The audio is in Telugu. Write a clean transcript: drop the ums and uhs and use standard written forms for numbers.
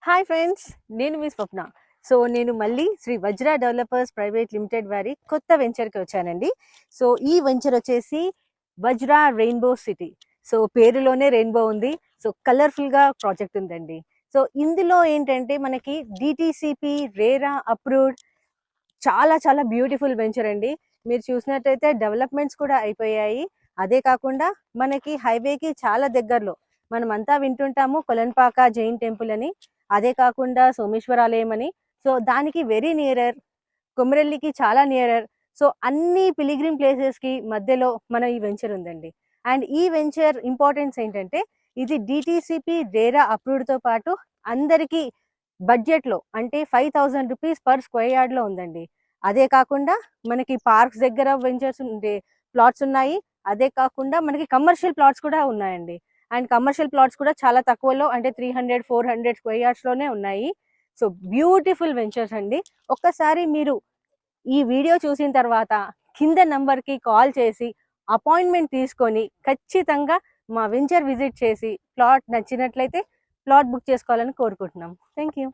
హాయ్ ఫ్రెండ్స్, నేను మీ స్వప్న. నేను మళ్ళీ శ్రీ వజ్ర డెవలపర్స్ ప్రైవేట్ లిమిటెడ్ వారి కొత్త వెంచర్కి వచ్చానండి. ఈ వెంచర్ వచ్చేసి వజ్ర రెయిన్బో సిటీ. పేరులోనే రెయిన్బో ఉంది. కలర్ఫుల్గా ప్రాజెక్ట్ ఉందండి. ఇందులో ఏంటంటే మనకి డిటిసిపి రేరా అప్రూవ్డ్ చాలా చాలా బ్యూటిఫుల్ వెంచర్ అండి. మీరు చూసినట్టయితే డెవలప్మెంట్స్ కూడా అయిపోయాయి. అదే కాకుండా మనకి హైవేకి చాలా దగ్గరలో మనం అంతా వింటుంటాము కొలన్పాక జైన్ టెంపుల్ అని. అదే కాకుండా సోమేశ్వరాలయం అని. దానికి వెరీ నియరర్, కొమరెల్లికి చాలా నియరర్. అన్ని పిలిగ్రిమ్ ప్లేసెస్ కి మధ్యలో మన ఈ వెంచర్ ఉందండి. అండ్ ఈ వెంచర్ ఇంపార్టెన్స్ ఏంటంటే ఇది డిటిసిపి రేరా అప్రూవ్డ్ తో పాటు అందరికీ బడ్జెట్ లో అంటే 5,000 రూపీస్ పర్ స్క్వేర్ యార్డ్ లో ఉందండి. అదే కాకుండా మనకి పార్క్స్ దగ్గర వెంచర్స్ ఉండే ప్లాట్స్ ఉన్నాయి. అదే కాకుండా మనకి కమర్షియల్ ప్లాట్స్ కూడా ఉన్నాయండి. అండ్ కమర్షియల్ ప్లాట్స్ కూడా చాలా తక్కువలో అంటే 300-400 స్క్వేర్ యార్డ్స్ లోనే ఉన్నాయి. బ్యూటిఫుల్ వెంచర్స్ అండి. ఒక్కసారి మీరు ఈ వీడియో చూసిన తర్వాత కింద నంబర్ కి కాల్ చేసి అపాయింట్మెంట్ తీసుకొని ఖచ్చితంగా మా వెంచర్ విజిట్ చేసి ప్లాట్ నచ్చినట్లయితే ప్లాట్ బుక్ చేసుకోవాలని కోరుకుంటున్నాం. Thank you.